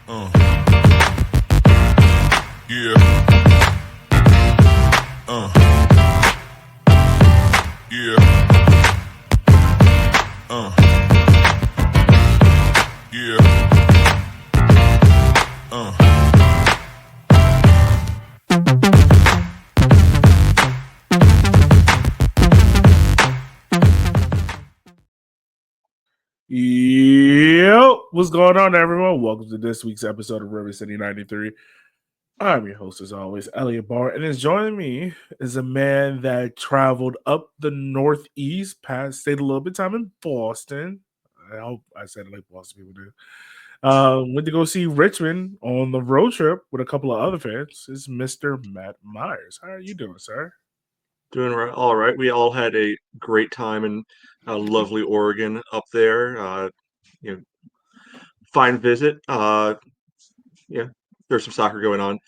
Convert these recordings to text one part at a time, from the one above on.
Uh, yeah, yeah, yeah, Yo, what's going on, everyone? Welcome to this week's episode of River City 93. I'm your host, as always, Elliot Barr, and is joining me is a man that traveled up the Northeast, stayed a little bit of time in Boston. I hope I said it like Boston people do. Went to go see Richmond on the road trip with a couple of other fans. Is Mr. Matt Myers. How are you doing, sir? Doing all right. We all had a great time in lovely Oregon up there. You know, fine visit. Yeah, there's some soccer going on,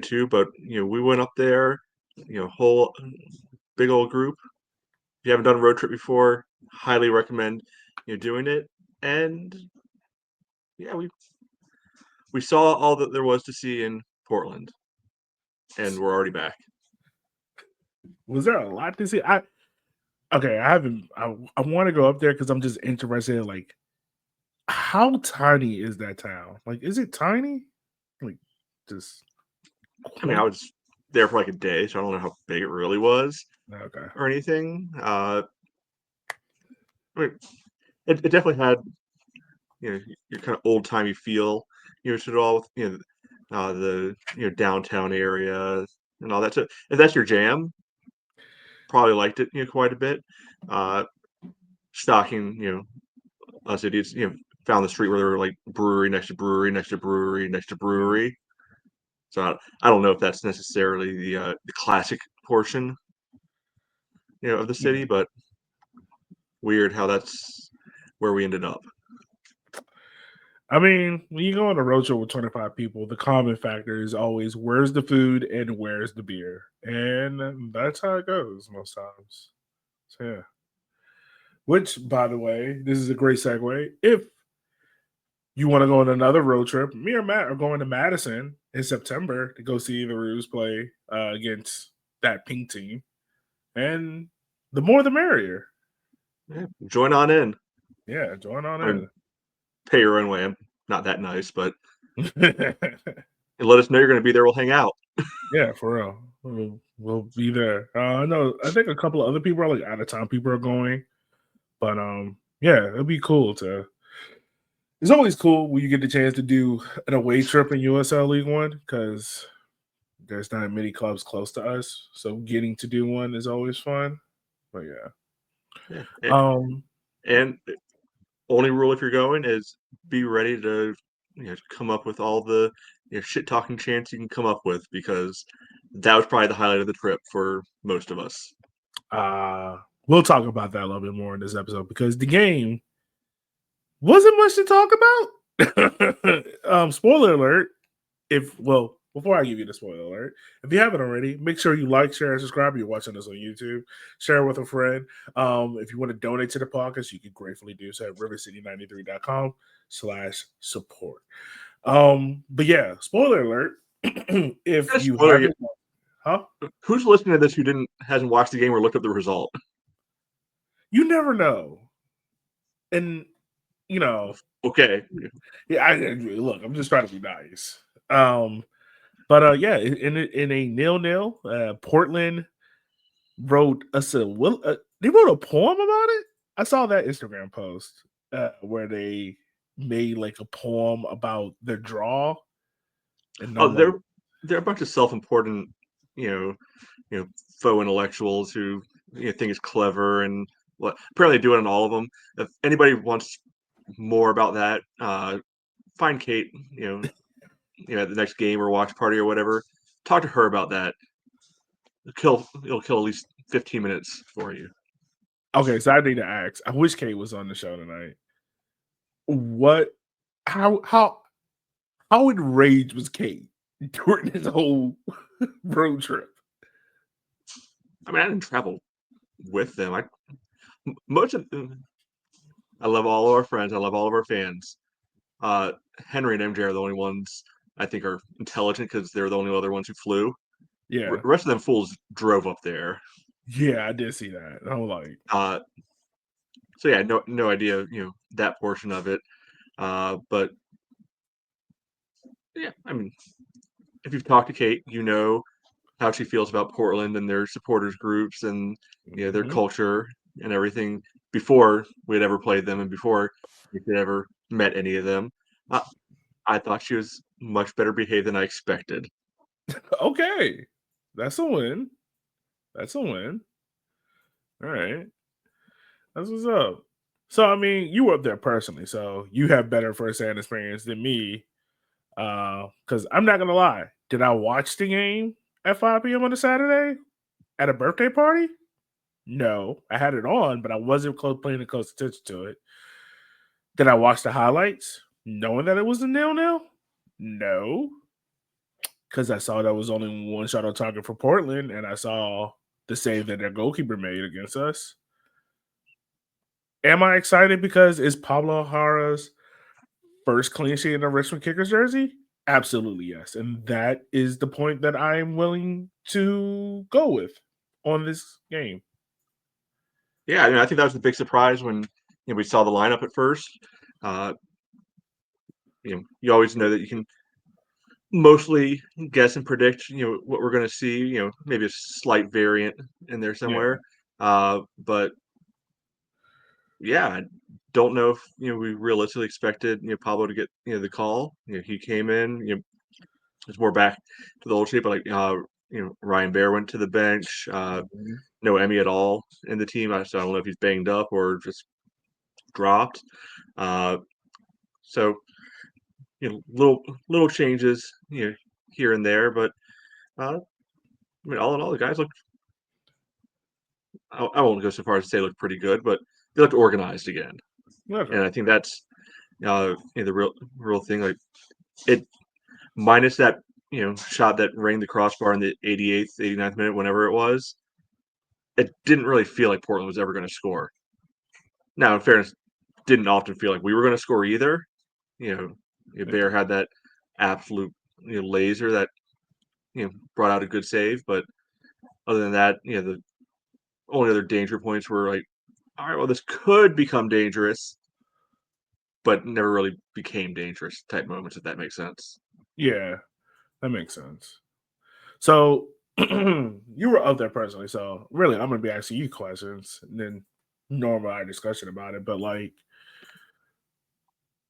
too. But we went up there. Whole big old group. If you haven't done a road trip before, highly recommend doing it. And yeah, we saw all that there was to see in Portland, and we're already back. Was there a lot to see? I haven't. I want to go up there because I'm just interested in like how tiny is that town? Like, is it tiny? Like, just I mean, I quaint? was there for like a day, so I don't know how big it really was Okay. or anything. I mean, it definitely had your kind of old timey feel to it all with the downtown area and all that. So if that's your jam, probably liked it quite a bit. Uh, Stalking us idiots found the street where there were like brewery next to brewery next to brewery next to Yeah. brewery. So I don't know if that's necessarily the classic portion of the city, Yeah. but weird how that's where we ended up. I mean, when you go on a road trip with 25 people, the common factor is always where's the food and where's the beer. And that's how it goes most times. So, yeah. Which, by the way, this is a great segue. If you want to go on another road trip, me or Matt are going to Madison in September to go see the Roos play against that pink team. And the more the merrier. Yeah, join on in. Yeah, join on I mean, in. pay your own way. I'm not that nice, but and let us know you're going to be there. We'll hang out. Yeah, for real. We'll be there. I know. I think a couple of other people are like out of town. People are going, but yeah, it'll be cool to. It's always cool when you get the chance to do an away trip in USL League One because there's not many clubs close to us. So getting to do one is always fun. But yeah, Yeah. um, And only rule if you're going is be ready to come up with all the shit talking chants you can come up with because that was probably the highlight of the trip for most of us. uh, we'll talk about that a little bit more in this episode because the game wasn't much to talk about. Spoiler alert. Before I give you the spoiler alert, if you haven't already, make sure you like, share, and subscribe. You're watching this on YouTube. Share with a friend. If you want to donate to the podcast, you can gratefully do so at rivercity93.com/support. But yeah, spoiler alert. If you Spoiler, haven't, huh? who's listening to this who didn't hasn't watched the game or looked up the result? You never know. And you know, Okay, yeah, look, I'm just trying to be nice. But yeah, in a 0-0, Portland wrote they wrote a poem about it. I saw that Instagram post where they made like a poem about their draw, and oh, I'm like, they're a bunch of self-important, you know, faux intellectuals who think it's clever and what apparently do it on all of them. If anybody wants more about that, find Kate, at the next game or watch party or whatever. Talk to her about that. It'll kill at least 15 minutes for you. okay, so I need to ask. I wish Kate was on the show tonight. What? How? How enraged was Kate during this whole road trip? I mean, I didn't travel with them. Most of them, I love all of our friends. I love all of our fans. Henry and MJ are the only ones I think are intelligent because they're the only other ones who flew. Yeah. The rest of them fools drove up there. Yeah, I did see that. I'm like, So yeah, no idea, that portion of it. But yeah, I mean, if you've talked to Kate, you know how she feels about Portland and their supporters groups and their mhm. culture and everything before we had ever played them and before we had ever met any of them. Uh, I thought she was much better behaved than I expected. Okay. That's a win. That's a win. All right. That's what's up. So I mean, you were up there personally, so you have better firsthand experience than me. Because I'm not gonna lie, did I watch the game at 5 p.m. on a Saturday at a birthday party? No, I had it on, but I wasn't paying close attention to it. Did I watch the highlights, knowing that it was a 0-0? No, because I saw that was only one shot on target for Portland, and I saw the save that their goalkeeper made against us. Am I excited because it's Pablo Hara's first clean sheet in a Richmond Kickers jersey? Absolutely yes, and that is the point that I am willing to go with on this game. Yeah, I mean, I think that was the big surprise when we saw the lineup at first. Uh, you always know that you can mostly guess and predict, what we're going to see. Maybe a slight variant in there Yeah, somewhere. But yeah, I don't know if we realistically expected Pablo to get the call. He came in. It's more back to the old shape. But like Ryan Bear went to the bench. mhm. No Emmy at all in the team. So I don't know if he's banged up or just dropped. Uh, so little changes here and there, but I mean all in all the guys look. I won't go so far as to say look pretty good, but they looked organized again, and Okay. I think that's the real thing. Like it minus that shot that rang the crossbar in the 88th, 89th minute, whenever it was. It didn't really feel like Portland was ever going to score. Now, in fairness, didn't often feel like we were going to score either. Bear had that absolute laser that brought out a good save, but other than that, the only other danger points were like, all right, well, this could become dangerous, but never really became dangerous type moments, if that makes sense. Yeah, that makes sense. So you were up there personally. So really, I'm gonna be asking you questions and then normal our discussion about it. But like,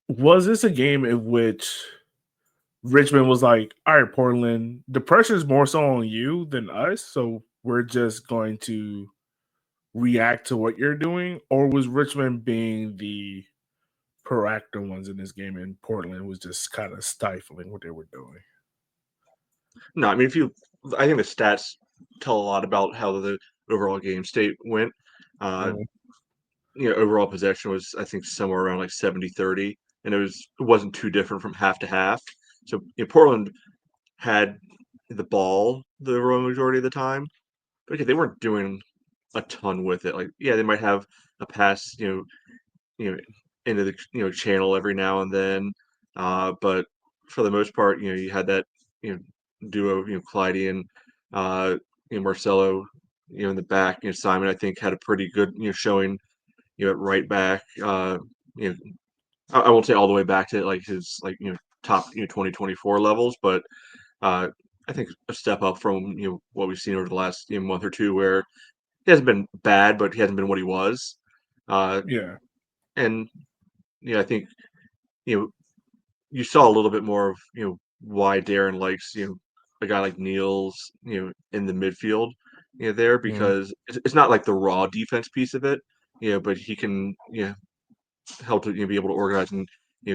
was this a game in which Richmond was like, "All right, Portland, the pressure is more so on you than us, so we're just going to react to what you're doing," or was Richmond being the proactive ones in this game, and Portland was just kind of stifling what they were doing? No, I mean, I think the stats tell a lot about how the overall game state went. Uh, Mhm. Overall possession was, I think, somewhere around like 70-30, and it wasn't too different from half to half. So Portland had the ball the overall majority of the time, but okay, they weren't doing a ton with it. Like, yeah, they might have a pass, you know, into the channel every now and then, but for the most part, you had that duo, Clyde and Marcelo, in the back. Simon, I think, had a pretty good showing at right back. You know, I won't say all the way back to like his top 2024 levels, but uh, I think a step up from what we've seen over the last month or two, where he hasn't been bad, but he hasn't been what he was. Uh, Yeah. and I think you know you saw a little bit more of why Darren likes a guy like Niels in the midfield there, Mhm. because it's not like the raw defense piece of it, but he can help to be able to organize and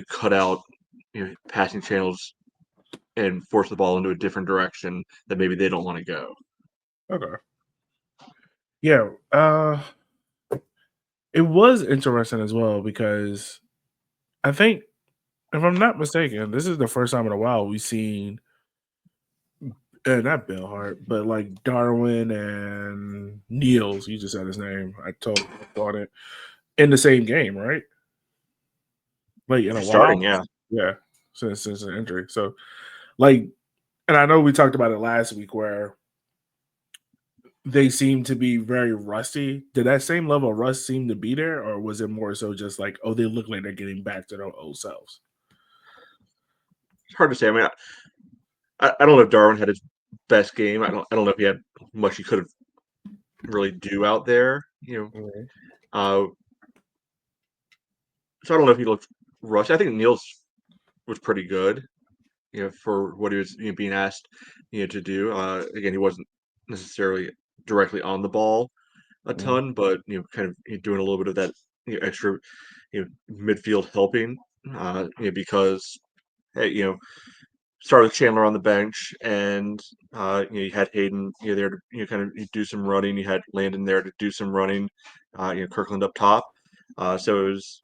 cut out passing channels and force the ball into a different direction that maybe they don't want to go. Okay. Yeah. It was interesting as well because I think, if I'm not mistaken, this is the first time in a while we've seen not Bill Hart, but like Darwin and Niels. You just said his name. I totally thought it in the same game, right? Like in a while. Starting, yeah. Yeah, since the injury. So, like, and I know we talked about it last week where they seem to be very rusty. Did that same level of rust seem to be there, or was it more so just like, oh, they look like they're getting back to their old selves? It's hard to say. I mean, I don't know if Darwin had his best game. I don't know if he had much he could have really do out there. Mhm. Uh, so I don't know if he looked rushed. I think Niels was pretty good. For what he was being asked to do. Again, he wasn't necessarily directly on the ball a Mhm. ton, but kind of doing a little bit of that extra midfield helping. Because hey, started with Chandler on the bench, and you had Hayden there to kind of do some running. You had Landon there to do some running. Kirkland up top. So it was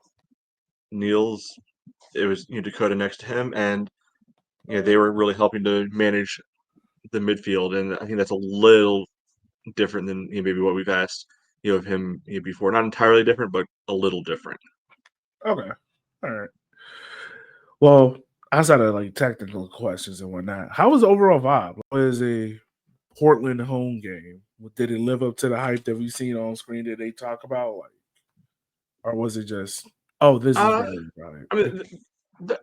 Niels. It was Dakota next to him, and they were really helping to manage the midfield, and I think that's a little different than maybe what we've asked of him before. Not entirely different, but a little different. Okay, all right. Well, outside of like technical questions and whatnot, how was the overall vibe? Was a Portland home game? Did it live up to the hype that we've seen on screen that they talk about? Like, or was it just, oh, this is Uh, very right? I mean,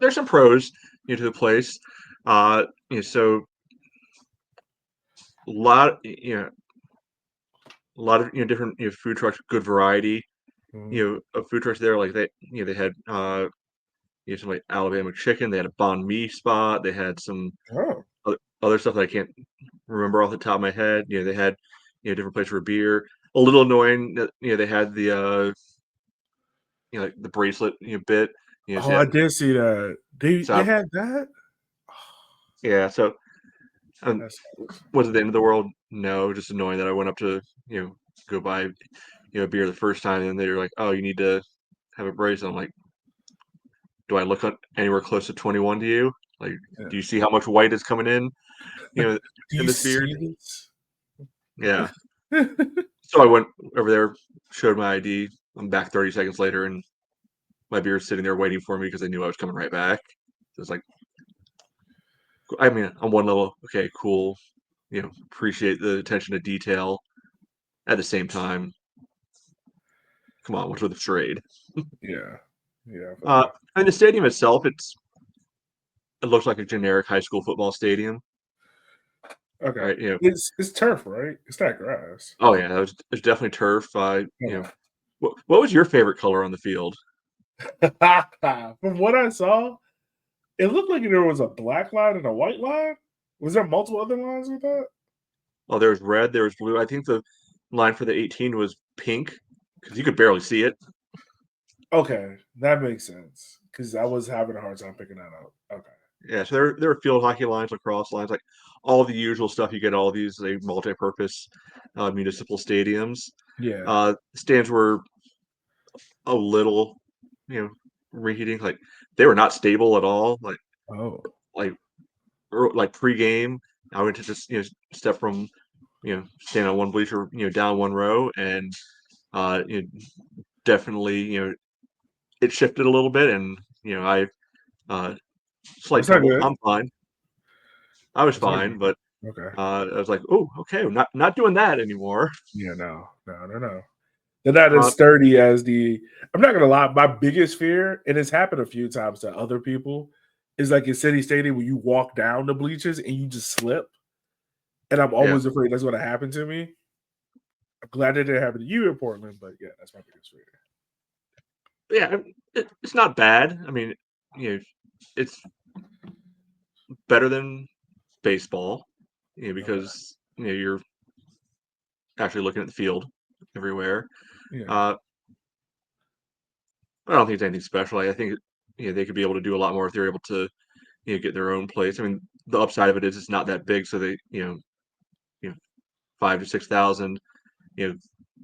there's some pros to the place. So a lot, a lot of different food trucks, good variety. Mhm. Of food trucks there. Like they had some like Alabama chicken. They had a banh mi spot. They had some Oh, other stuff that I can't remember off the top of my head. They had different places for beer. A little annoying that they had the like the bracelet bit. So, oh, I did see that. They so had that. yeah, so That sucks. was it the end of the world? No, just annoying that I went up to go buy a beer the first time, and they were like, "Oh, you need to have a bracelet." I'm like, "Do I look anywhere close to 21 to you? Like, Yeah. do you see how much white is coming in? You know, Do in you this beard?" see this? Yeah. So I went over there, showed my ID. I'm back 30 seconds later, and my beer is sitting there waiting for me because they knew I was coming right back. So it's like, I mean, on one level, okay, cool. Appreciate the attention to detail. At the same time, come on, what's with the charade? Yeah, yeah, I feel Uh, you. and the stadium itself, it looks like a generic high school football stadium, Okay, right? it's turf, right? It's not grass. Oh yeah, it's definitely turf. What was your favorite color on the field? From what I saw, it looked like there was a black line and a white line. Was there multiple other lines with that? Oh, there was red, there was blue. I think the line for the 18 was pink because you could barely see it. Okay, that makes sense because I was having a hard time picking that up. Okay, Yeah, so there were field hockey lines, lacrosse lines, like all the usual stuff you get at all these like multi-purpose municipal stadiums. yeah. Stands were a little, you know, reheating. Like they were not stable at all. Oh, Like like pregame, I went to just step from stand on one bleacher down one row, and definitely it shifted a little bit, and I slight that's not tumble. good. I'm fine. I was That's not fine, but good. Okay. I was like, oh, okay, not doing that anymore. Yeah, no, no, no, no. They're not as Uh, sturdy as the. I'm not gonna lie. My biggest fear, and it's happened a few times to other people, is like in City Stadium when you walk down the bleachers and you just slip. And I'm yeah, always afraid that's going to happen to me. I'm glad it didn't happen to you in Portland, but yeah, that's my biggest fear. yeah, it's not bad. I mean, it's better than baseball, Okay. because you're actually looking at the field everywhere. Yeah. Uh, I don't think it's anything special. I think they could be able to do a lot more if they're able to get their own place. I mean, the upside of it is it's not that big, so they you know 5 to 6,000 you know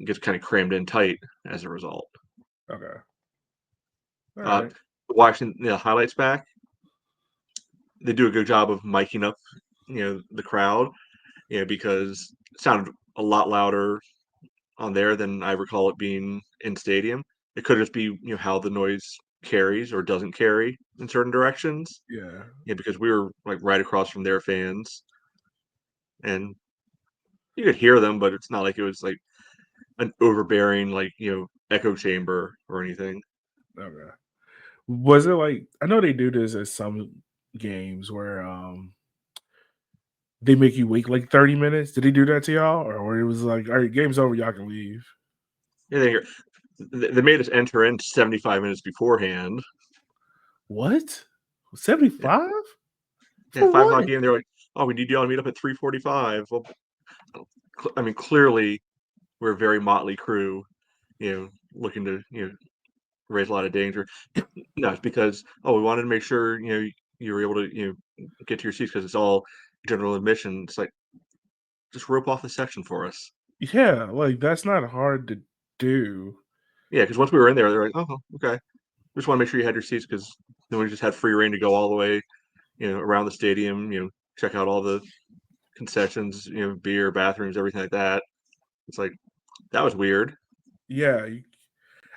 gets kind of crammed in tight as a result. Okay. All Uh, right. Watching the highlights back, they do a good job of miking up the crowd, because it sounded a lot louder on there than I recall it being in stadium. It could just be how the noise carries or doesn't carry in certain directions. Yeah. Yeah, because we were like right across from their fans, and you could hear them, but it's not like it was like an overbearing echo chamber or anything. Okay. Was it like I know they do this at some games where they make you wait like 30 minutes? Did he do that to y'all? Or it was like, all right, game's over, y'all can leave. Yeah, they made us enter in 75 minutes beforehand. What? Yeah, 75? yeah, For 5 o'clock what? game. They're like, "Oh, we need you all to meet up at 3:45." Well, I mean, clearly we're a very motley crew, looking to raise a lot of danger. No, it's because we wanted to make sure you were able to get to your seats because it's all general admission. It's like just rope off the section for us. Yeah, like that's not hard to do. Yeah, because once we were in there, they're like, "Oh, okay. Just want to make sure you had your seats because then we just had free reign to go all the way, around the stadium. Check out all the concessions, beer, bathrooms, everything like that." It's like that was weird. Yeah,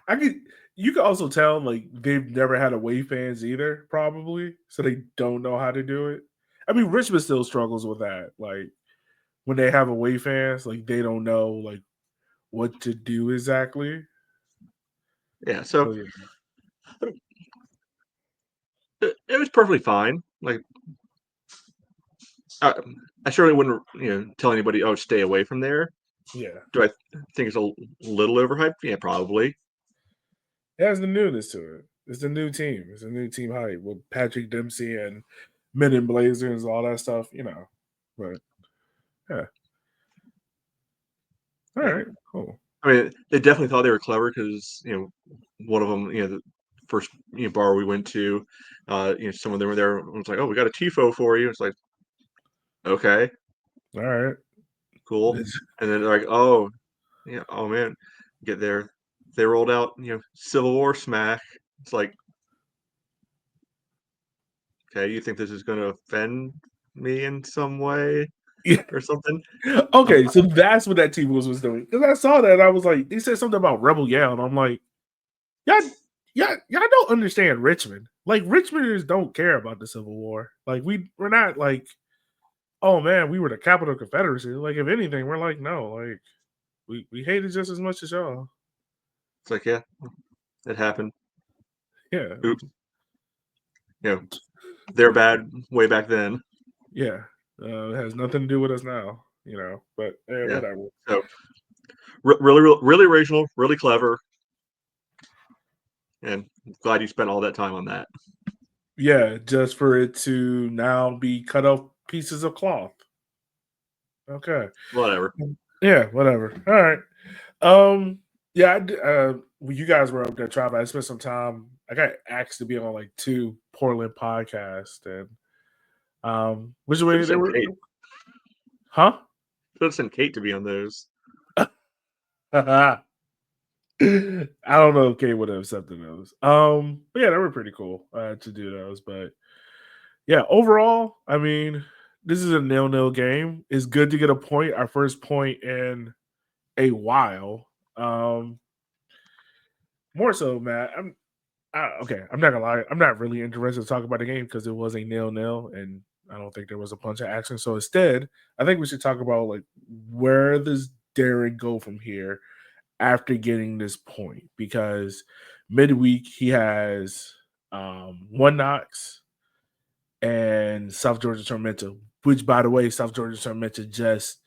I could. You can also tell like they've never had away fans either, probably, so they don't know how to do it. I mean, Richmond still struggles with that. Like when they have away fans, like they don't know like what to do exactly. Yeah, So so yeah, it was perfectly fine. Like I, I certainly wouldn't, tell anybody, "Oh, stay away from there." yeah. Do I think it's a little overhyped? Yeah, probably. It has the newness to it. It's a new team. It's a new team hype with Patrick Dempsey and Men in Blazers, all that stuff. But yeah, all Yeah. right, cool. I mean, they definitely thought they were clever because one of them, the first bar we went to, some of them were there. And was like, "Oh, we got a tifo for you." It's like, okay, All right. cool. And then they're like, "Oh, yeah, oh man," get there. They rolled out, Civil War smack. It's like, okay, you think this is going to offend me in some way Yeah. or something? Okay, so that's what that team was doing. Because I saw that, I was like, they said something about Rebel Yell, and I'm like, y'all, y'all don't understand Richmond. Like Richmonders don't care about the Civil War. Like we're not like, oh man, we were the capital Confederacy. Like if anything, we're like, no, like we hate it just as much as y'all. It's like, yeah, it happened. Yeah, Oops. They're bad way back then. yeah. It has nothing to do with us now. But Yeah. whatever. So really original, really clever, and glad you spent all that time on that. Yeah, just for it to now be cut off pieces of cloth. Okay. Whatever. Yeah, whatever. All right. Yeah, when you guys were up there traveling, I spent some time. I got asked to be on like 2 Portland podcasts, and which Should way have they sent were, Kate. huh? Should have sent Kate to be on those. I don't know if Kate would have accepted those. But yeah, they were pretty cool to do those. But yeah, overall, I mean, this is a 0-0 game. It's good to get a point, our first point in a while. More so, Matt. Okay. I'm not gonna lie. I'm not really interested to talk about the game because it was a 0-0, and I don't think there was a bunch of action. So instead, I think we should talk about like where does Darren go from here after getting this point? Because midweek he has one Knox and South Georgia Tormenta, which by the way, South Georgia Tormenta just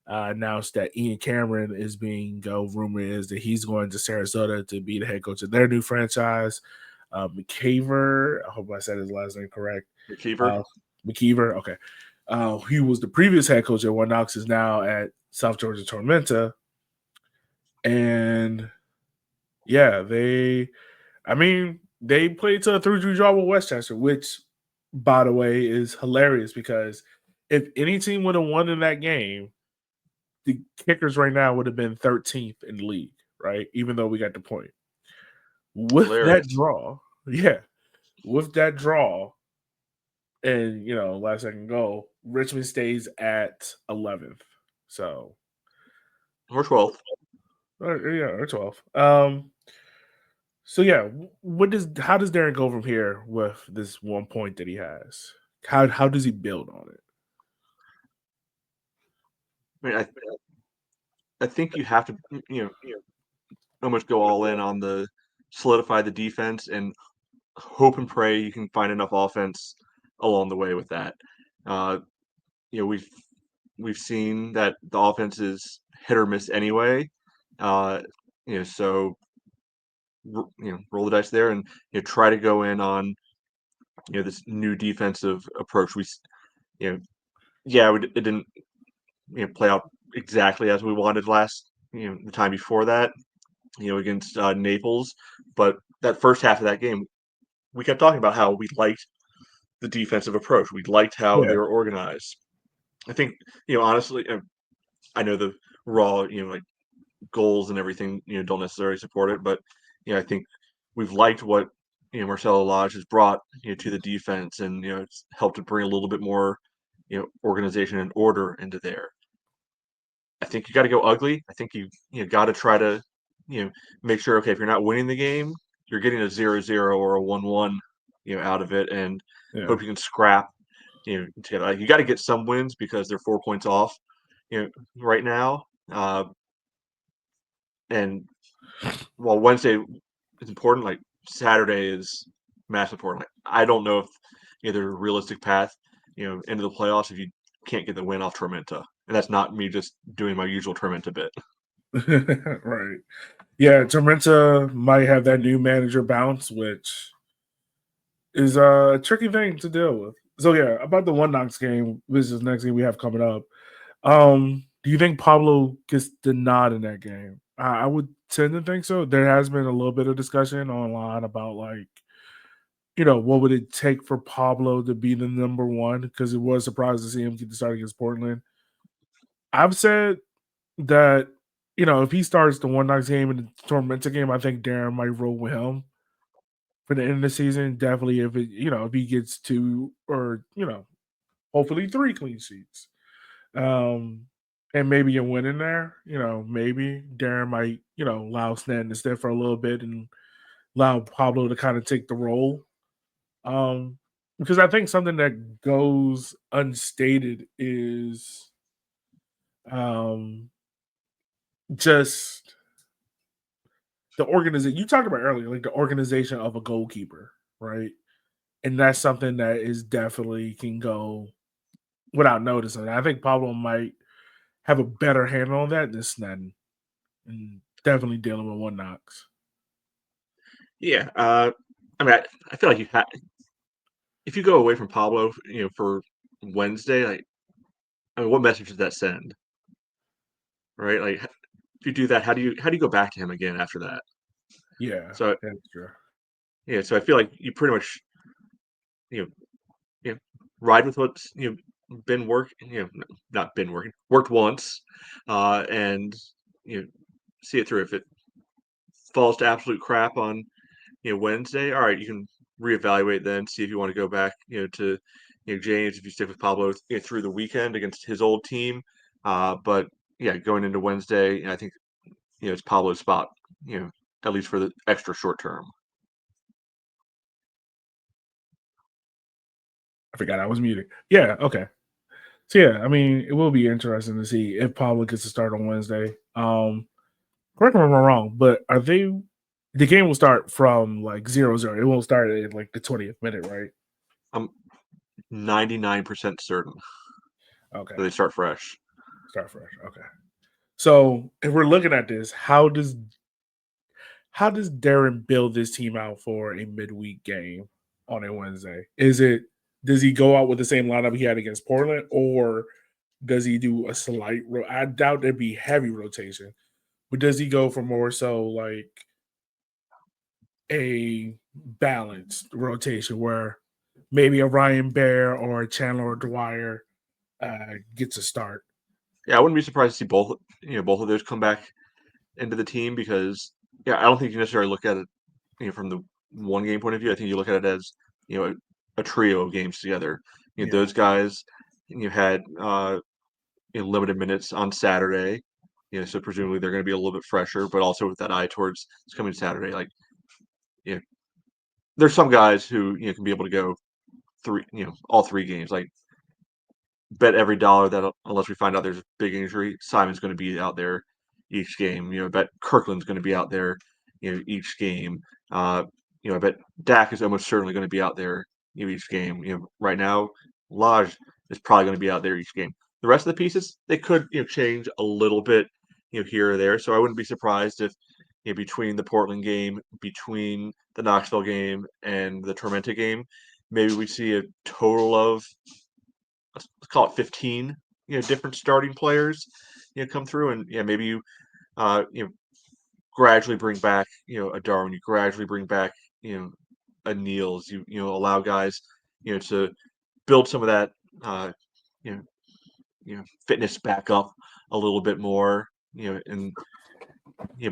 announced that Ian Cameron is being rumor is that he's going to Sarasota to be the head coach of their new franchise. McKeever, I hope I said his last name correct. McKeever. McKeever, okay. He was the previous head coach at One Knox, is now at South Georgia Tormenta. And yeah, they played to a 3-2 draw with Westchester, which, by the way, is hilarious because if any team would have won in that game, the Kickers right now would have been 13th in the league, right? Even though we got the point. With that Hilarious. draw, and last second goal, Richmond stays at 11th. So Or 12th. or 12th. So yeah, how does Darren go from here with this 1 point that he has? How does he build on it? I mean, I think you have to, almost go all in on the solidify the defense and hope and pray you can find enough offense along the way with that. Uh, you know, we've seen that the offense is hit or miss anyway. Uh, so roll the dice there and try to go in on this new defensive approach. You know, it didn't play out exactly as we wanted last the time before that against Naples, but that first half of that game we kept talking about how we liked the defensive approach. We liked how they Yeah, were organized. I think honestly, I know the raw like goals and everything don't necessarily support it, but I think we've liked what Marcelo Lage has brought to the defense, and it's helped to bring a little bit more organization and order into there. I think you got to go ugly. I think you got to try to make sure, okay, if you're not winning the game, you're getting a 0-0 or a 1-1 out of it, and yeah. hope you can scrap together. Like, you got to get some wins because they're 4 points off right now. And while Wednesday is important, like Saturday is massive important. Like, I don't know if there's a realistic path into the playoffs if you can't get the win off Tormenta. And that's not me just doing my usual Tormenta bit. Right. Yeah, Tormenta might have that new manager bounce, which is a tricky thing to deal with. So yeah, about the One Knox game, which is the next game we have coming up. Do you think Pablo gets the nod in that game? I would tend to think so. There has been a little bit of discussion online about like, what would it take for Pablo to be the number one? Because it was surprised to see him get the start against Portland. I've said that, if he starts the One Knox game and the Tormenta game, I think Darren might roll with him for the end of the season. Definitely if he gets two or, hopefully three clean sheets. And maybe a win in there, maybe Darren might, allow Snan to step for a little bit and allow Pablo to kind of take the role. Because I think something that goes unstated is just the organization you talked about earlier, like the organization of a goalkeeper, right? And that's something that is definitely can go without noticing. I think Pablo might have a better handle on that than Snedden, and definitely dealing with One Knox. Yeah. I mean, I feel like if you go away from Pablo, for Wednesday, like, I mean, what message does that send? Right? Like, if you do that, how do you go back to him again after that? Yeah, So that's true. yeah, so I feel like you pretty much you know ride with what's been working, not been working, worked once, and you know see it through. If it falls to absolute crap on Wednesday, all right, you can reevaluate then, see if you want to go back to James if you stick with Pablo through the weekend against his old team. But yeah, going into Wednesday, I think it's Pablo's spot, you know, at least for the extra short term. I forgot I was muted. Yeah, okay. So yeah, I mean, it will be interesting to see if Pablo gets to start on Wednesday. Correct me if I'm wrong, but are they? The game will start from like 0-0. It won't start at like the 20th minute, right? I'm 99% certain Okay, that they start fresh. start fresh. Okay. So if we're looking at this, how does Darren build this team out for a midweek game on a Wednesday? Does he go out with the same lineup he had against Portland, or does he do a slight? I doubt there'd be heavy rotation, but does he go for more so like a balanced rotation where maybe a Ryan Bear or a Chandler Dwyer gets a start? Yeah, I wouldn't be surprised to see both of those come back into the team because yeah, I don't think you necessarily look at it from the one game point of view. I think you look at it as a trio of games together. Yeah, Those guys had limited minutes on Saturday. So presumably they're going to be a little bit fresher, but also with that eye towards it's coming Saturday. Like you know, there's some guys who can be able to go all 3 games. Like bet every dollar that unless we find out there's a big injury, Simon's going to be out there each game. Bet Kirkland's going to be out there, each game. I bet Dak is almost certainly going to be out there, each game. Right now, Lodge is probably going to be out there each game. The rest of the pieces they could change a little bit, here or there. So I wouldn't be surprised if between the Portland game, between the Knoxville game, and the Tormenta game, maybe we see a total of let's call it 15 different starting players come through, and maybe you gradually bring back a Darwin, you gradually bring back a Niels, allow guys to build some of that you know fitness back up a little bit more, and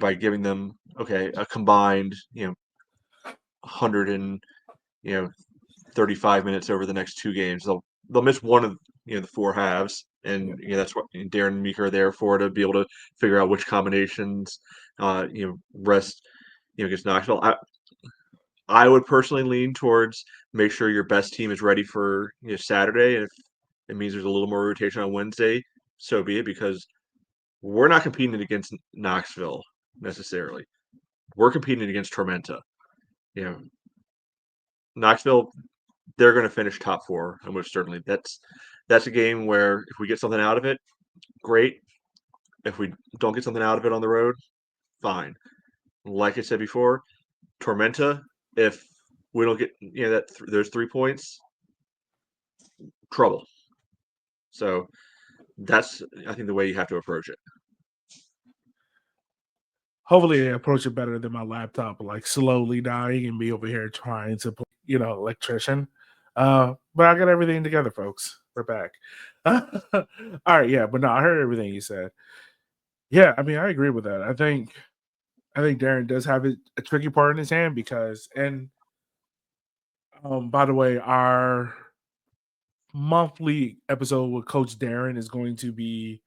by giving them a combined 100 and 35 minutes over the next 2 games. They'll miss one of the 4 halves, and that's what Darren and Mika are there for, to be able to figure out which combinations rest against Knoxville. I would personally lean towards make sure your best team is ready for Saturday, and if it means there's a little more rotation on Wednesday, so be it, because we're not competing against Knoxville necessarily. We're competing against Tormenta. Knoxville, they're going to finish top 4, almost certainly. That's a game where if we get something out of it, great. If we don't get something out of it on the road, fine. Like I said before, Tormenta, if we don't get those 3 points, trouble. So that's, I think, the way you have to approach it. Hopefully, I approach it better than my laptop, like slowly dying and be over here trying to, electrician. But I got everything together, folks. We're back. All right, yeah, but no, I heard everything you said. Yeah, I mean, I agree with that. I think Darren does have a tricky part in his hand because, and by the way, our monthly episode with Coach Darren is going to be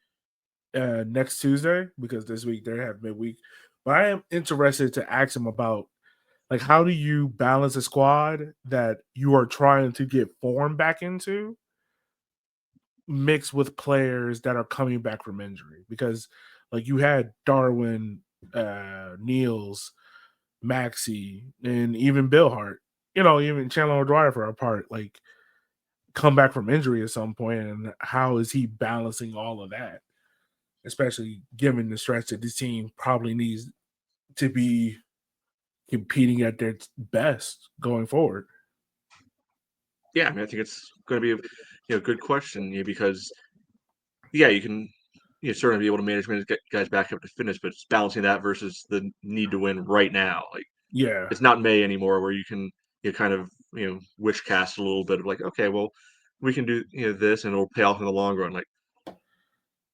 next Tuesday, because this week they have midweek. But I am interested to ask him about, like, how do you balance a squad that you are trying to get form back into, mixed with players that are coming back from injury? Because, like, you had Darwin, Niels, Maxey, and even Bill Hart, even Chandler O'Dwyer for a part, like, come back from injury at some point, and how is he balancing all of that, especially given the stretch that this team probably needs to be competing at their best going forward? Yeah, I mean, I think it's going to be a good question, because you can certainly be able to manage guys back up to fitness, but it's balancing that versus the need to win right now. Like, Yeah, it's not May anymore where you can kind of wish cast a little bit of like, okay, well, we can do this and it'll pay off in the long run. Like,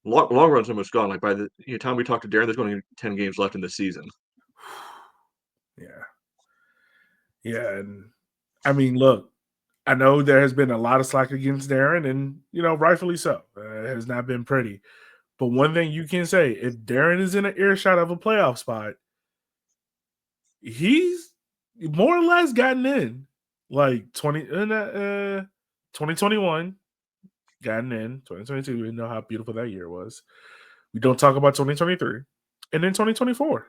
long run's almost gone. Like, by the time we talk to Darren, there's going to be 10 games left in the season. yeah, and I mean, look, I know there has been a lot of slack against Darren, and rightfully so. It has not been pretty. But one thing you can say, if Darren is in an earshot of a playoff spot, he's more or less gotten in. Like 2021, gotten in. 2022, we know how beautiful that year was. We don't talk about 2023. And then 2024,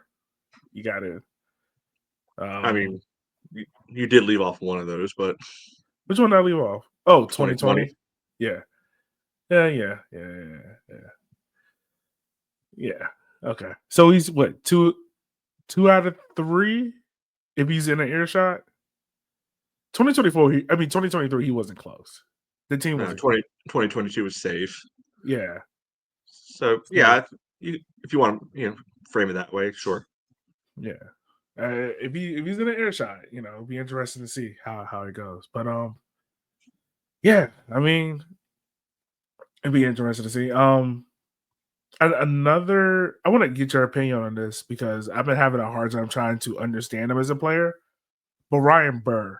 you got in. I mean, you did leave off one of those, but which one did I leave off? Oh, 2020. 2020. Yeah. Okay. So he's what, two out of 3 if he's in an earshot? 2024, 2023, he wasn't close. The team was 2022 was safe. Yeah. So yeah, if you want to frame it that way, sure. Yeah. If he's in an earshot, it'd be interesting to see how it goes. But yeah, I mean, it'd be interesting to see. Another, I want to get your opinion on this because I've been having a hard time trying to understand him as a player. But Ryan Burr,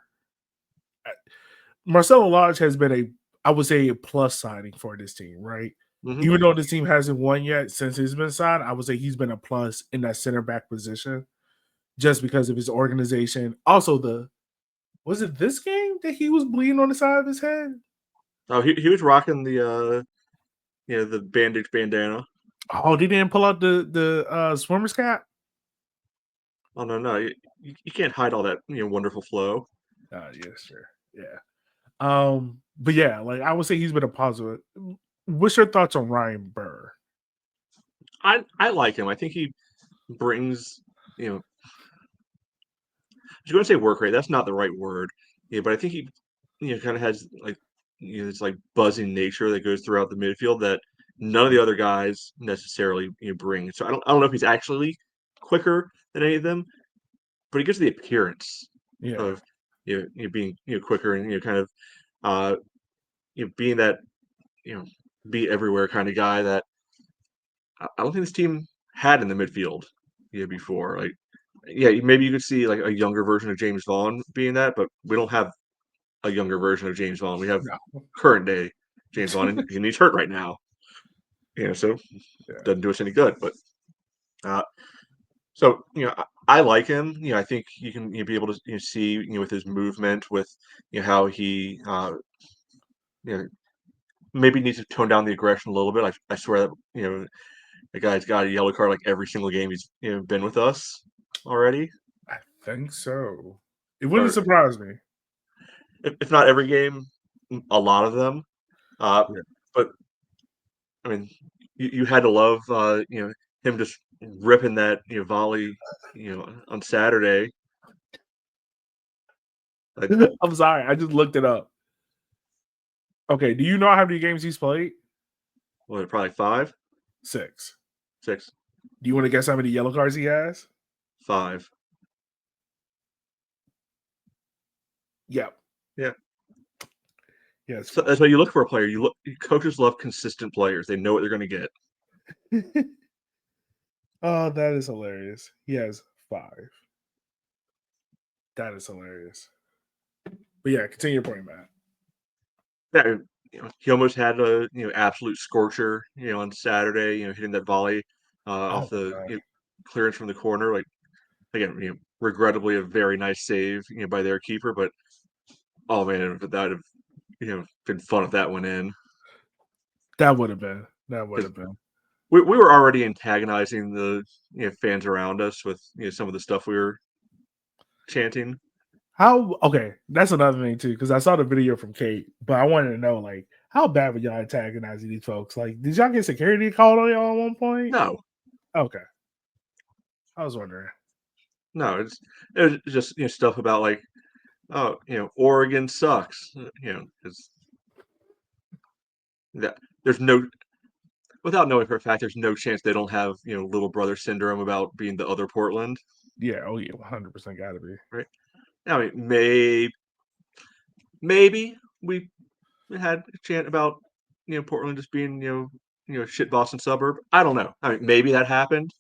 Marcelo Lodge has been I would say, a plus signing for this team, right? Mm-hmm. Even though this team hasn't won yet since he's been signed, I would say he's been a plus in that center back position. just because of his organization. Also, was it this game that he was bleeding on the side of his head? Oh, he was rocking the the bandage bandana. Oh, they didn't pull out the swimmer's cap. Oh no, you can't hide all that wonderful flow. Yeah, sure, yeah. But yeah, like I would say he's been a positive. What's your thoughts on Ryan Burr? I like him. I think he brings I was going to say work rate. That's not the right word. Yeah, but I think he kind of has like this like buzzing nature that goes throughout the midfield that none of the other guys necessarily bring. So I don't know if he's actually quicker than any of them, but he gives the appearance Yeah, of being quicker and kind of uh being that you know be everywhere kind of guy that I don't think this team had in the midfield before. Like yeah, maybe you could see like a younger version of James Vaughn being that, but we don't have a younger version of James Vaughn. We have no, current day James Vaughn, and he's hurt right now. So yeah, doesn't do us any good. But uh, so I like him. I think you can be able to see with his movement, with how he you know maybe needs to tone down the aggression a little bit. I swear that the guy's got a yellow card like every single game he's been with us already, I think so. It wouldn't or surprise me. if not every game, a lot of them. Uh, Yeah. but I mean, you had to love him just ripping that volley on Saturday. Like I'm sorry, I just looked it up. Okay, do you know how many games he's played? what, probably 5, 6. 6, Do you want to guess how many yellow cards he has? 5. Yep. Yeah. Yes. So that's why you look for a player. Coaches love consistent players. They know what they're going to get. Oh, that is hilarious. He has 5. That is hilarious. But yeah, continue your point, Matt. Yeah, he almost had a absolute scorcher on Saturday. Hitting that volley Oh off my the god. clearance from the corner. Like again, regrettably a very nice save by their keeper. But oh man, that would have been fun if that went in. That would have been. That would 'Cause have been. we were already antagonizing the fans around us with some of the stuff we were chanting. How okay, that's another thing too, because I saw the video from Kate, but I wanted to know like how bad were y'all antagonizing these folks? Like, did y'all get security called on y'all at one point? No, Okay. I was wondering. no, it was just stuff about like, oh, Oregon sucks. Because that there's no without knowing for a fact, there's no chance they don't have little brother syndrome about being the other Portland, Yeah, oh yeah, 100% gotta be. right? I mean, maybe we had a chant about Portland just being shit Boston suburb. I don't know. I mean, maybe that happened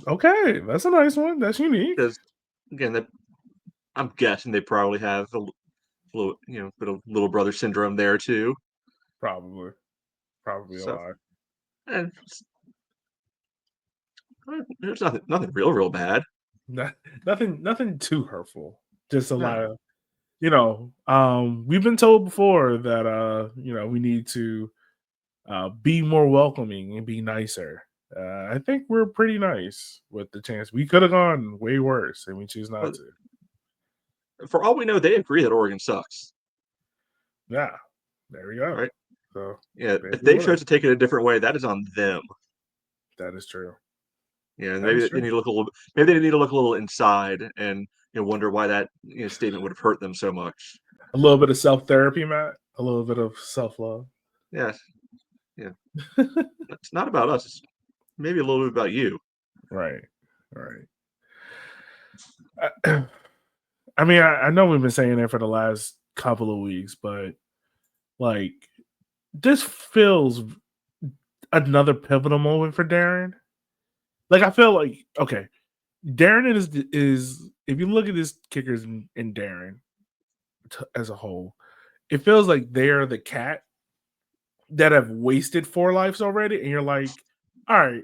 Okay, that's a nice one. That's unique. because again, that I'm guessing they probably have a little bit of little brother syndrome there too. Probably. Probably a So lot. and there's nothing real bad. Not, nothing too hurtful. Just a lot No, of we've been told before that we need to be more welcoming and be nicer. I think we're pretty nice with the chance. We could have gone way worse, and we choose not but to. for all we know, they agree that Oregon sucks, Yeah, there we go. right? So Yeah, maybe if it they would. chose to take it a different way, that is on them. That is true. Yeah, and That maybe is they true. need to look a little. Maybe they need to look a little inside and wonder why that statement would have hurt them so much. A little bit of self therapy, Matt. A little bit of self love. Yeah, yeah. It's not about us. It's maybe a little bit about you. Right. Right. I mean, I know we've been saying it for the last couple of weeks, but like this feels another pivotal moment for Darren. Like I feel like okay, Darren is if you look at his kickers in Darren as a whole, it feels like they're the cat that have wasted 4 lives already, and you're like, all right,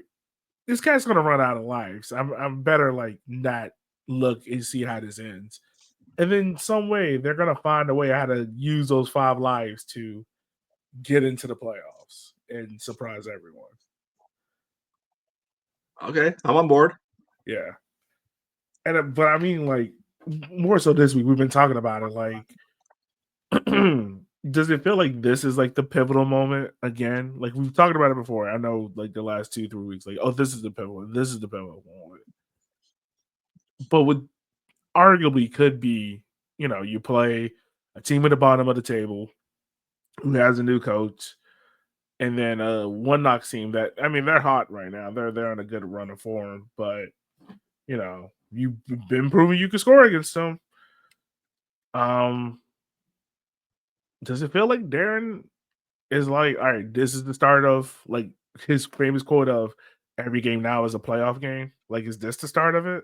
this guy's gonna run out of lives. I'm better like not look and see how this ends. And then some way they're gonna find a way how to use those 5 lives to get into the playoffs and surprise everyone. Okay, I'm on board. Yeah. And but I mean, like more so this week, we've been talking about it. Like, does it feel like this is like the pivotal moment again? Like we've talked about it before. I know, like the last 2-3 weeks, like, oh, this is the pivotal. This is the pivotal moment. But what arguably could be, you play a team at the bottom of the table who has a new coach, and then a one knock team that I mean they're hot right now. They're on a good run of form, but you've been proving you can score against them. Does it feel like Darren is like, all right, this is the start of like his famous quote of every game now is a playoff game? Like, is this the start of it?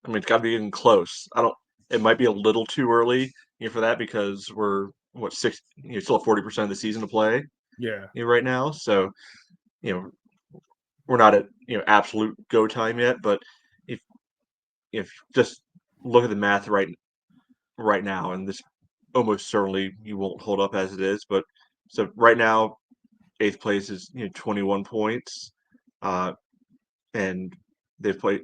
I mean, it's got to be getting close. I don't. It might be a little too early for that because we're what six. Still have 40% of the season to play Yeah. right now. So you know we're not at absolute go time yet. But if just look at the math right now, and this almost certainly you won't hold up as it is. But so right now, eighth place is 21 points, and they've played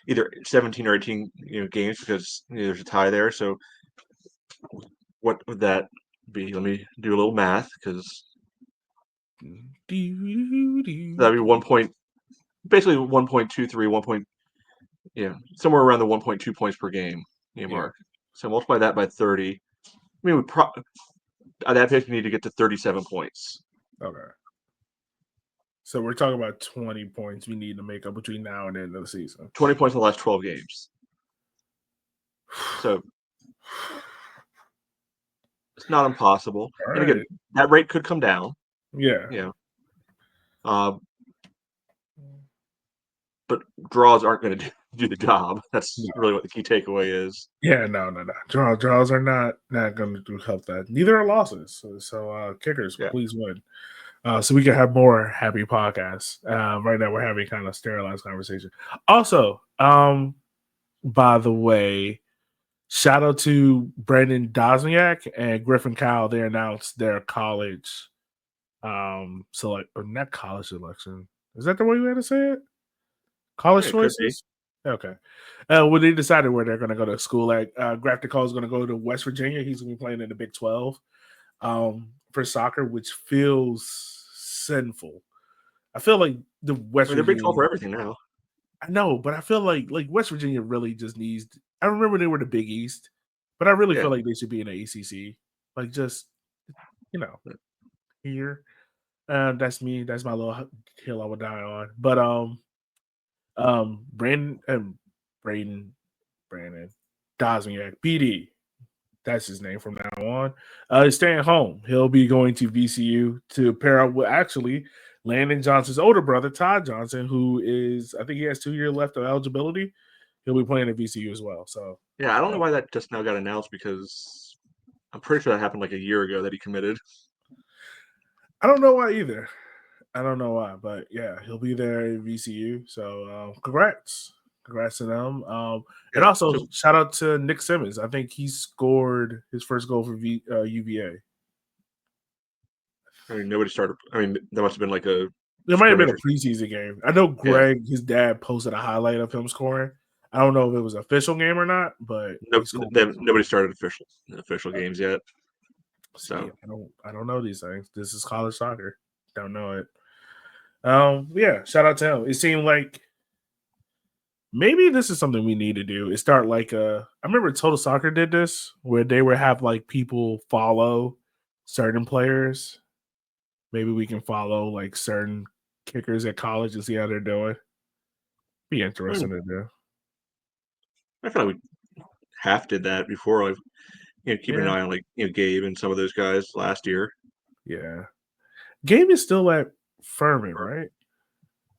either 17 or 18 games because there's a tie there. So what would that be? Let me do a little math because that'd be 1 point, basically 1.23, 1 point, somewhere around the 1.2 points per game mark. So multiply that by 30. I mean, at that pace we need to get to 37 points. Okay. So we're talking about 20 points we need to make up between now and the end of the season. 20 points in the last 12 games. So it's not impossible. All and again, that rate could come down. Yeah. But draws aren't going to do the job. That's really what the key takeaway is. Yeah, no. Draws are not going to help that. Neither are losses. So kickers, please win. So we can have more happy podcasts. Right now we're having kind of sterilized conversation. Also, by the way, shout out to Brandon Dozniak and Griffin Kyle. They announced their college or not college selection. Is that the way you had to say it? College choices? Okay. Well, they decided where they're going to go to school at. Grafton Cole is going to go to West Virginia. He's going to be playing in the Big 12 for soccer, which feels sinful. I feel like the West Virginia. They're Big 12 for everything now. I know, but I feel like West Virginia really just needs. I remember they were the Big East, but I really feel like they should be in the ACC. Like just here. That's me. That's my little hill I would die on. But Brandon Dozniak, BD. That's his name from now on. He's staying home. He'll be going to VCU to pair up with actually Landon Johnson's older brother, Todd Johnson, who is, I think he has 2 years left of eligibility. He'll be playing at VCU as well. So I don't know why that just now got announced because I'm pretty sure that happened like a year ago that he committed. I don't know why either. I don't know why, but yeah, he'll be there at VCU. So congrats to them. And also shout out to Nick Simmons. I think he scored his first goal for UVA. I mean, nobody started. I mean, there must have been like a. There might have been a preseason game. I know Greg, his dad, posted a highlight of him scoring. I don't know if it was an official game or not, but nobody started official games yet. So I don't know these things. This is college soccer. Don't know it. Shout out to him. It seemed like maybe this is something we need to do. Is start like I remember Total Soccer did this where they would have like people follow certain players. Maybe we can follow like certain kickers at college and see how they're doing. Be interesting to do. I feel like we half did that before. Like, keeping an eye on like Gabe and some of those guys last year. Yeah, Gabe is still at Furman, right?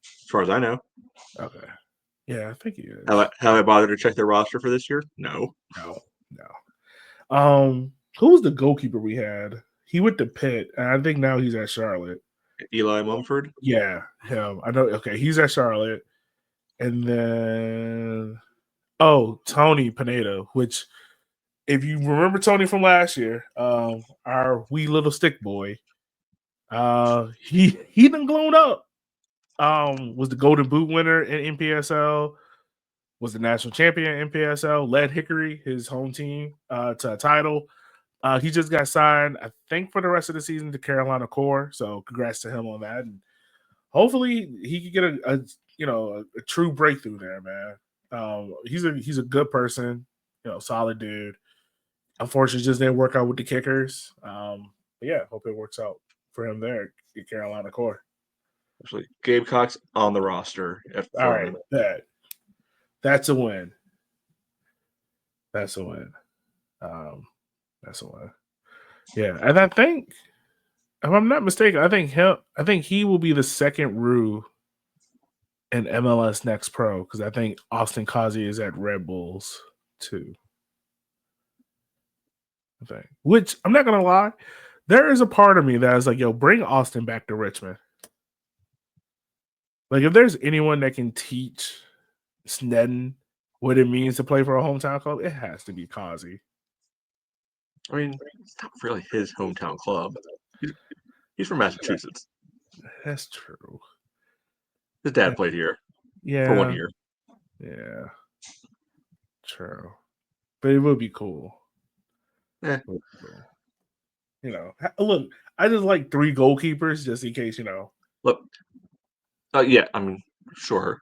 As far as I know. Okay. Yeah, I think he is. Have I bothered to check their roster for this year? No. Who was the goalkeeper we had? He went to Pitt, and I think now he's at Charlotte. Eli Mumford. Yeah, him. I know. Okay, he's at Charlotte, and then Tony Pineda, which if you remember Tony from last year, our wee little stick boy, he done blown up. Was the Golden Boot winner in NPSL, was the national champion in NPSL, led Hickory, his home team, to a title. He just got signed, I think, for the rest of the season to Carolina Core. So congrats to him on that. And hopefully he could get a true breakthrough there, man. He's a good person, solid dude. Unfortunately, just didn't work out with the kickers. But yeah, hope it works out for him there at Carolina Core. Actually, Gabe Cox on the roster. All right, that's a win. That's a win. That's a win. Yeah, and I think, if I'm not mistaken, I think he will be the second Rue in MLS Next Pro, because I think Austin Kazi is at Red Bulls too. I think. Which I'm not gonna lie, there is a part of me that is like, yo, bring Austin back to Richmond. Like, if there's anyone that can teach Sneddon what it means to play for a hometown club, it has to be Kazi. I mean, it's not really his hometown club. He's from Massachusetts. That's true. His dad played here. Yeah. For 1 year. Yeah. True. But it would be cool. Yeah. Look, I just like 3 goalkeepers just in case, Look. Yeah, I mean, sure.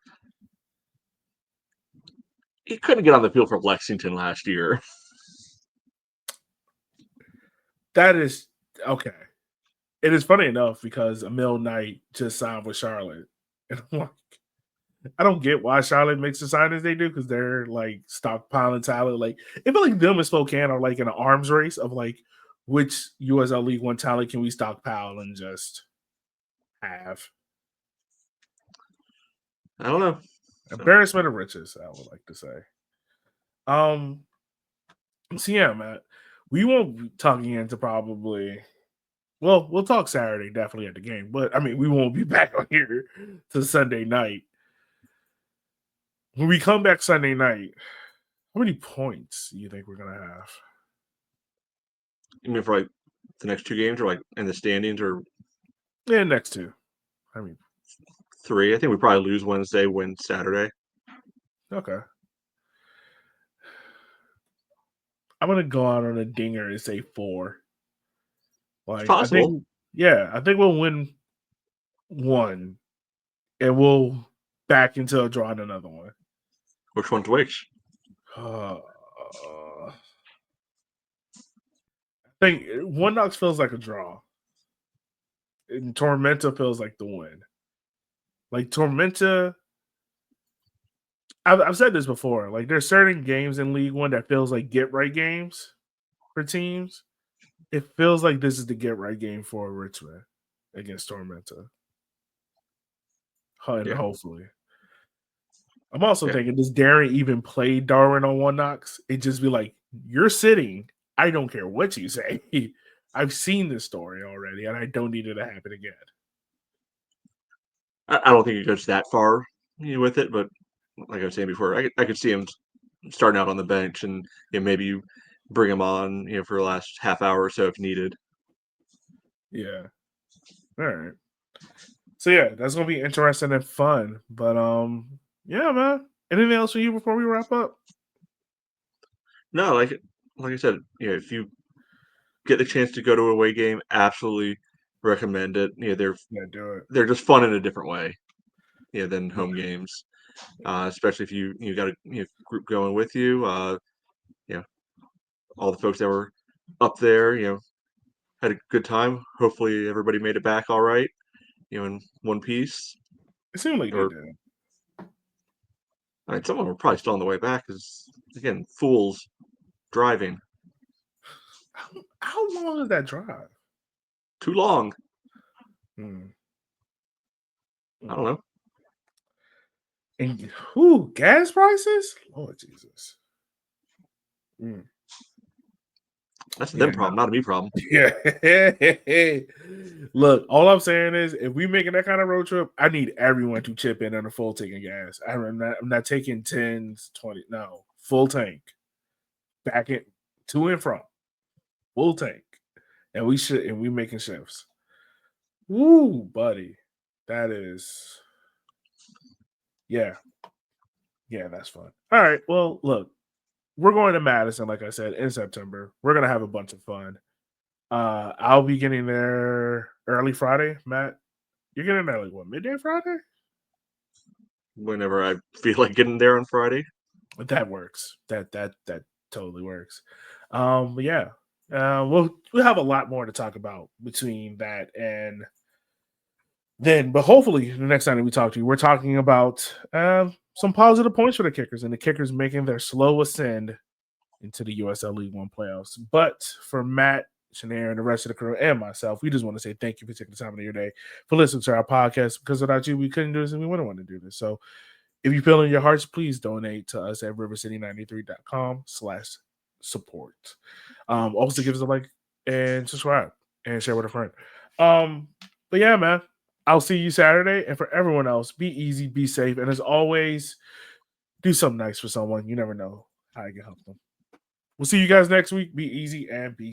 He couldn't get on the field for Lexington last year. That is okay. It is funny enough because Emil Knight just signed with Charlotte. And I'm like, I don't get why Charlotte makes the signings they do, because they're like stockpiling talent. Like, it feel like them and Spokane are like in an arms race of like, which USL League One talent can we stockpile and just have? I don't know. Embarrassment of riches, I would like to say. So yeah, Matt, we won't be talking into probably. Well, we'll talk Saturday, definitely at the game. But I mean, we won't be back on here to Sunday night. When we come back Sunday night, how many points do you think we're gonna have? You mean for like the next 2 games, or like in the standings, or Yeah, next 2. I mean, 3? I think we probably lose Wednesday, win Saturday. Okay. I'm gonna go out on a dinger and say 4. Like, It's possible. I think we'll win 1, and we'll back into a draw in another one. Which one's which? I think One Knox feels like a draw, and Tormenta feels like the win. Like Tormenta, I've said this before. Like, there's certain games in League One that feels like get right games for teams. It feels like this is the get right game for Richmond against Tormenta. And hopefully. I'm also thinking, does Darren even play Darwin on One Knox? It just be like, you're sitting. I don't care what you say. I've seen this story already, and I don't need it to happen again. I don't think he goes that far with it, but like I was saying before, I could see him starting out on the bench, and maybe you bring him on, for the last half hour or so if needed. Yeah. All right. So yeah, that's gonna be interesting and fun. But yeah, man. Anything else for you before we wrap up? No, like I said, if you get the chance to go to an away game, absolutely recommend it. Do it. They're just fun in a different way, than home games. Especially if you got a group going with you. All the folks that were up there, had a good time. Hopefully everybody made it back all right, in one piece. It seemed like they did. I mean, some of them are probably still on the way back because, again, fools driving. How long is that drive? Too long. I don't know. And gas prices? Lord Jesus. That's a Yeah, them problem, not a me problem. Yeah. Look, all I'm saying is if we making that kind of road trip, I need everyone to chip in on a full tank of gas. I'm not taking 10s, 20. No, full tank. Back it to and from. Full tank. And we making shifts. Woo, buddy. That is yeah. Yeah, that's fun. All right. Well, look, we're going to Madison, like I said, in September. We're gonna have a bunch of fun. I'll be getting there early Friday. Matt, you're getting there like what, midday Friday? Whenever I feel like getting there on Friday. That works. That totally works. But yeah, we'll have a lot more to talk about between that and then. But hopefully, the next time that we talk to you, we're talking about some positive points for the kickers and the kickers making their slow ascend into the USL League One playoffs. But for Matt, Shanair, and the rest of the crew, and myself, we just want to say thank you for taking the time of your day for listening to our podcast. Because without you, we couldn't do this, and we wouldn't want to do this. So if you feel in your hearts, please donate to us at rivercity93.com/support. Also give us a like and subscribe and share with a friend. But yeah, man, I'll see you Saturday. And for everyone else, be easy, be safe. And as always, do something nice for someone. You never know how you can help them. We'll see you guys next week. Be easy and be